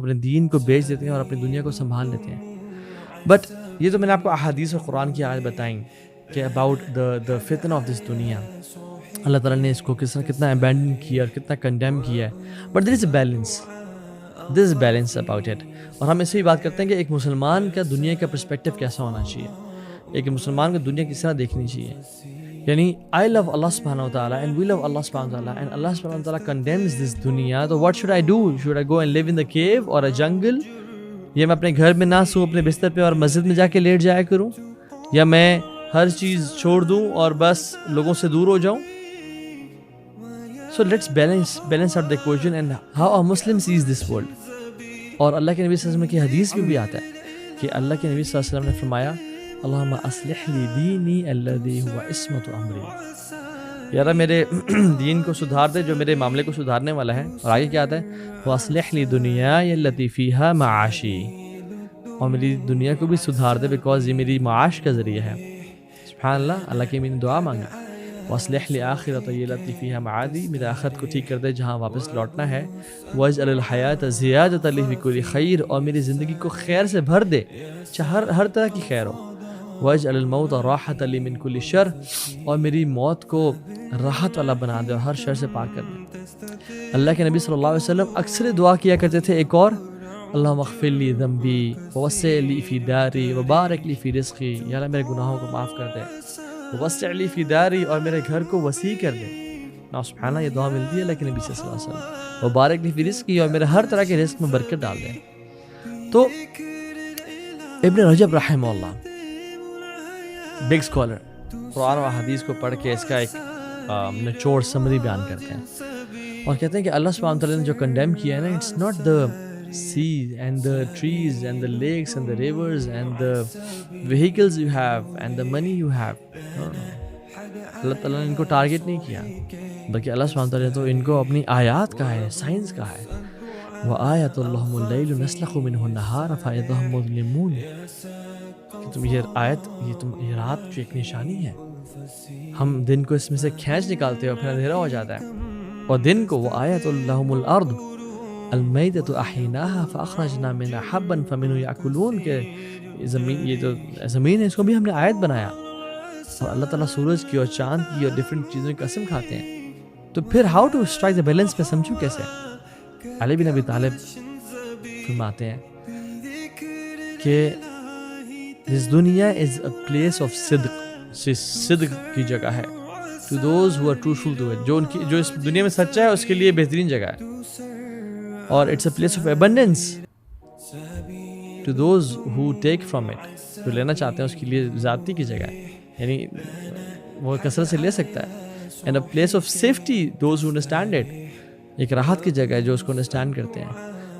اپنے دین کو بیچ دیتے ہیں اور اپنی دنیا کو سنبھال لیتے ہیں. بٹ یہ تو میں نے آپ کو احادیث اور قرآن کی آیت بتائیں کہ اباؤٹ دا فتنہ آف دس دنیا, اللہ تعالیٰ نے اس کو کتنا ابینڈن کیا اور کتنا کنڈیم کیا ہے. But there is a balance, there is a balance about it. اور ہم اس سے ہی بات کرتے ہیں کہ ایک مسلمان کا دنیا کا پرسپیکٹیو کیسا ہونا چاہیے, ایک مسلمان کو دنیا کس طرح دیکھنی چاہیے. یعنی آئی لو اللہ سبحانہ و تعالیٰ اینڈ وی لو اللہ سبحانہ و تعالیٰ اینڈ اللہ سبحانہ و تعالیٰ کنڈیمز دس دنیا. تو what should I do? Should I go and live in the cave or a جنگل, یا میں اپنے گھر میں نہ سوں اپنے بستر پہ اور مسجد میں جا کے لیٹ جایا کروں, یا میں ہر چیز چھوڑ دوں اور بس لوگوں سے دور ہو جاؤں؟ So let's balance out the equation and how a Muslim sees this world. اور اللہ کے نبی صلی اللہ علیہ وسلم کی حدیث میں بھی آتا ہے کہ اللہ کے نبی صلی اللہ علیہ وسلم نے فرمایا اللہم اصلح لی دینی الذی هو عصمت امری, یا رب میرے دین کو سدھار دے جو میرے معاملے کو سدھارنے والا ہے. اور آگے کیا آتا ہے واصلح لی دنیای التی فیہا معاشی, اور میری دنیا کو بھی سدھار دے بیکاز یہ میری معاش کا ذریعہ ہے. سبحان اللہ, اللہ کی میں نے دعا مانگی واصلح لی آخرتی التی فیہا معادی, میرے آخرت کو ٹھیک کر دے جہاں واپس لوٹنا ہے. واجعل الحیات زیادۃ لی فی کل خیر, اور میری زندگی کو خیر سے بھر دے چاہے ہر طرح کی خیر ہو. واجعل الموت راحۃ لی من کل شر, اور میری موت کو راحت والا بنا دے اور ہر شر سے پاک کر دے. اللہ کے نبی صلی اللہ علیہ وسلم اکثر دعا کیا کرتے تھے ایک اور, اللہم اغفر لی ذنبی ووسع لی فی داری وبارک لی فی رزقی, یا اللہ میرے گناہوں کو معاف کر دے, وسع لی فی داری, اور میرے گھر کو وسیع کر دے. نا سبحان اللہ, یہ دعا ملتی ہے اللہ کے نبی صلی اللہ علیہ وسلم. وبارک لی فی رزقی, اور میرے ہر طرح کے رزق میں برکت ڈال دے. تو ابن رجب رحمہ اللہ بگ اسکالر قرآن و حدیث کو پڑھ کے اس کا ایک نچوڑ سمری بیان کرتے ہیں اور کہتے ہیں کہ اللہ سبحانہ وتعالی نے جو کنڈیم کیا ہے نا, it's not the sea and the trees and the lakes and the rivers and the vehicles you have and the money you have. اللہ تعالیٰ نے ان کو ٹارگٹ نہیں کیا, بلکہ اللہ سبحانہ وتعالی تو ان کو اپنی آیات کا ہے, سائنس کا ہے. وَآیَةٌ لَهُمُ اللَّيْلُ نَسْلَخُ مِنْهُ النَّهَارَ فَإِذَا هُمْ مُظْلِمُونَ, کہ تم یہ رات جو ایک نشانی ہے, ہم دن کو اس میں سے کھینچ نکالتے ہیں اور پھر اندھیرا ہو جاتا ہے. اور دن کو وَآیَةٌ لَهُمُ الْأَرْضُ المیتۃ احیناہا فاخرجنا منہا حبا فمنہ یاکلون, کہ زمین, یہ جو زمین ہے اس کو بھی ہم نے آیت بنایا. اور اللہ تعالیٰ سورج کی اور چاند کی اور ڈفرینٹ چیزوں کی قسم کھاتے ہیں. تو پھر how to strike the balance پہ سمجھو کیسے. علی بن ابی طالب فرماتے ہیں کہ دس دنیا از اے پلیس آف صدق, صدق کی جگہ ہے. To those who are truthful to it, جو اس دنیا میں سچا ہے اس کے لیے بہترین جگہ ہے. اور it's a place of abundance to those who take from it, جو لینا چاہتے ہیں اس کے لیے زیادتی کی جگہ ہے, یعنی وہ کثرت سے لے سکتا ہے. And a place of safety those who understand it, ایک راحت کی جگہ ہے جو اس کو انڈرسٹینڈ کرتے ہیں.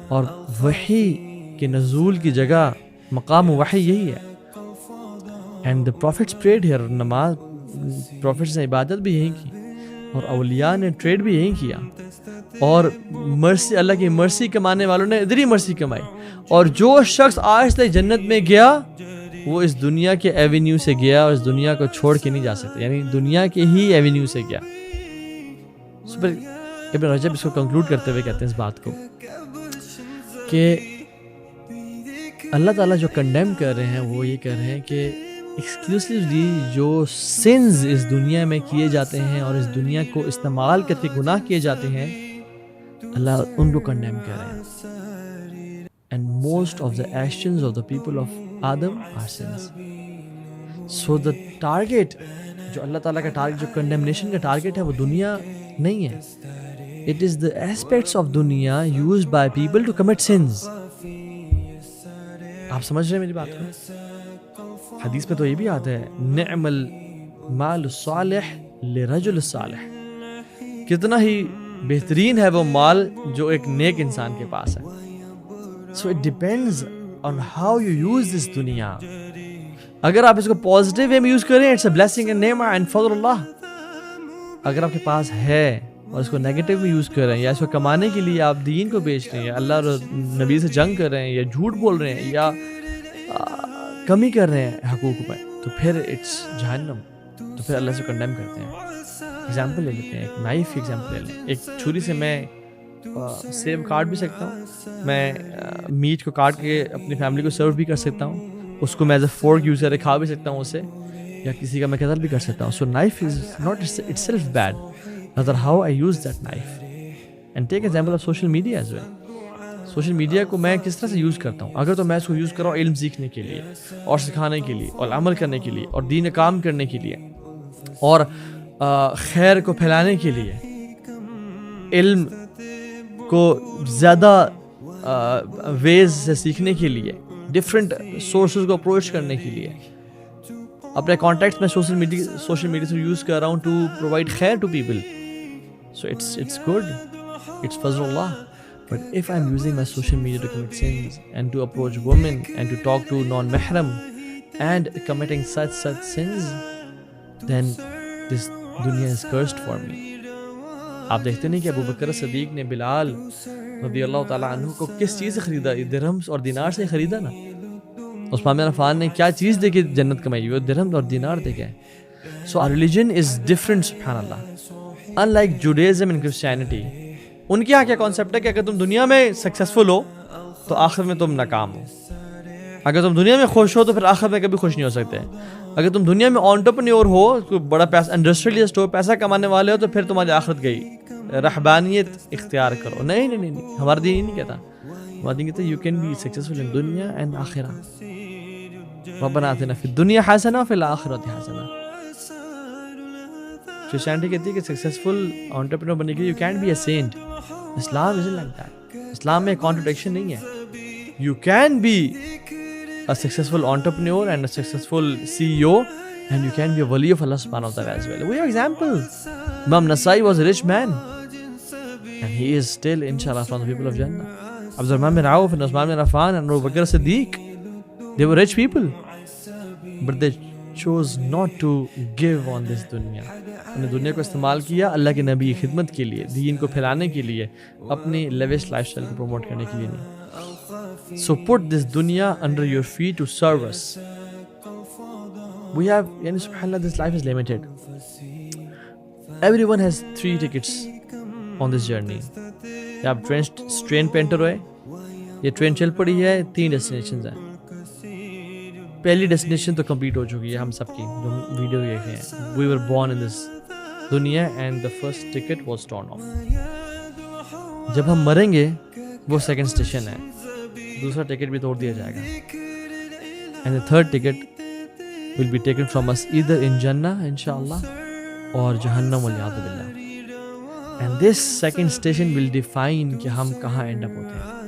اور وحی کے نزول کی جگہ, مقام وحی یہی ہے. And the prophets prayed here, نماز پروفٹس نے عبادت بھی یہیں کی, اور اولیاء نے ٹریڈ بھی یہیں کیا, اور مرسی, اللہ کی مرسی کمانے والوں نے ادھر ہی مرسی کمائی. اور جو شخص آج تک جنت میں گیا وہ اس دنیا کے ایونیو سے گیا, اور اس دنیا کو چھوڑ کے نہیں جا سکتا, یعنی دنیا کے ہی ایونیو سے گیا. ابن رجب اس کو کنکلوڈ کرتے ہوئے کہتے ہیں اس بات کو کہ اللہ تعالیٰ جو کنڈیم کر رہے ہیں وہ یہ کر رہے ہیں کہ ایکسکلوسیولی جو سنز اس دنیا میں کیے جاتے ہیں اور اس دنیا کو استعمال کر کے گناہ کیے جاتے ہیں, اللہ ان کو کنڈیم کر رہے ہیں. And most of the actions of the people of Adam are sins. So the target, جو اللہ تعالیٰ کا ٹارگیٹ, جو کنڈیمنیشن کا ٹارگیٹ ہے وہ دنیا نہیں ہے. It is the aspects of دنیا used by people to commit sins. آپ سمجھ رہے ہیں میری بات کو؟ حدیث میں تو یہ بھی آتا ہے نعم المال الصالح لرجل الصالح, کتنا ہی بہترین ہے وہ مال جو ایک نیک انسان کے پاس ہے. So it depends on how you use this دنیا. اگر آپ اس کو پازیٹیو وے میں یوز کریں, اٹس اے بلیسنگ اینڈ نعمہ اینڈ فضل اللہ. اگر آپ کے پاس ہے اور اس کو نیگیٹو میں یوز کر رہے ہیں, یا اس کو کمانے کے لیے آپ دین کو بیچ رہے ہیں, یا اللہ اور نبی سے جنگ کر رہے ہیں, یا جھوٹ بول رہے ہیں, یا کمی کر رہے ہیں حقوق میں, تو پھر اٹس جہنم. تو پھر اللہ سے کنڈیم کرتے ہیں. ایگزامپل لے لیتے ہیں, ایک نائف کی ایگزامپل لے لیں. ایک چھری سے میں سیب کاٹ بھی سکتا ہوں, میں میٹ کو کاٹ کے اپنی فیملی کو سرو بھی کر سکتا ہوں, اس کو میں ایز اے فورک یوز کر کے کھا بھی سکتا ہوں اسے, یا کسی کا میں قتل بھی کر سکتا ہوں. So knife is not itself bad, rather how I use that knife. And take example of social media as well. Social media کو میں کس طرح سے یوز کرتا ہوں. اگر تو میں اس کو یوز کر رہا ہوں علم سیکھنے کے لیے اور سکھانے کے لیے اور عمل کرنے کے لیے اور دین کام کرنے کے لیے اور خیر کو پھیلانے کے لیے, علم کو زیادہ ویز سے سیکھنے کے لیے, ڈفرینٹ سورسز کو اپروچ کرنے کے لیے, اپنے کانٹیکٹس میں سوشل میڈیا سے یوز کر رہا ہوں ٹو پرووائڈ خیر to people. So it's good, it's فضل اللہ. But if I'm using my social media to commit sins and to approach women and to talk to non-mahram and committing such sins, then this dunya is cursed for me. آپ دیکھتے نہیں کہ ابو بکر صدیق نے بلال رضی اللہ تعالیٰ عنہ کو کس چیز سے خریدا؟ درہم اور دینار سے خریدا نا. عثمان بن عفان نے کیا چیز دے کے جنت کمائی؟ وہ درہم اور دینار دے کے. So our religion is different, سبحان اللہ. Unlike Judaism and Christianity, ان کے یہاں کیا کانسیپٹ ہے کہ اگر تم دنیا میں سکسیزفل ہو تو آخر میں تم ناکام ہو. اگر تم دنیا میں خوش ہو تو پھر آخر میں کبھی خوش نہیں ہو سکتے. اگر تم دنیا میں انٹرپرینیور ہو, کوئی بڑا پیسہ انڈسٹریلسٹ ہو, پیسہ کمانے والے ہو, تو پھر تمہاری آخرت گئی. رہبانیت اختیار کرو. نہیں, ہمارا دین نہیں کہتا. ہمارا دین کہتا ہے you can be successful in دنیا اینڈ آخرہ. ربنا آتنا فی الدنیا حسنہ وفی الآخرۃ حسنہ. کرسچینٹی کہتی ہے کہ سکسیزفل انٹرپرینور بننے کے لیے you can be a saint. Islam isn't like that. Islam میں کانٹرڈکشن نہیں ہے. You can be a successful entrepreneur and a successful CEO, and you can be a wali of Allah subhanahu wa ta'ala as well. We have examples. Imam Nasai was a rich man, and he is still, inshallah, from the people of Jannah. Abdurrahman bin Auf and Uthman bin Affan and Abu Bakr Siddiq, they were rich people, but they chose not to give on this dunya. انہوں نے دنیا کو استعمال کیا اللہ کے نبی کی خدمت کے لیے, دین کو پھیلانے کے لیے, اپنی لیوش لائف اسٹائل کو پروموٹ کرنے کے لیے نہیں. So put this dunya under your feet to serve us. We have, yani subhanallah, this life is limited. Everyone has 3 tickets on this journey. یا آپ ٹرین پہ انٹر ہوئے, یہ ٹرین چل پڑی ہے, 3 ڈیسٹینیشنز ہیں. پہلی ڈیسٹینیشن تو کمپلیٹ ہو چکی ہے ہم سب کی, جو ویڈیو دیکھے ہیں. وی ور بورن ان دس دنیا and the first ticket was torn of. جب ہم مریں گے وہ سیکنڈ اسٹیشن ہے, دوسرا ٹکٹ بھی توڑ دیا جائے گا. And the third ticket will be taken from us either in جنہ انشاءاللہ اور جہنم والعیاذ باللہ. And this second station will define کہ ہم کہاں اینڈ اپ ہوتے ہیں.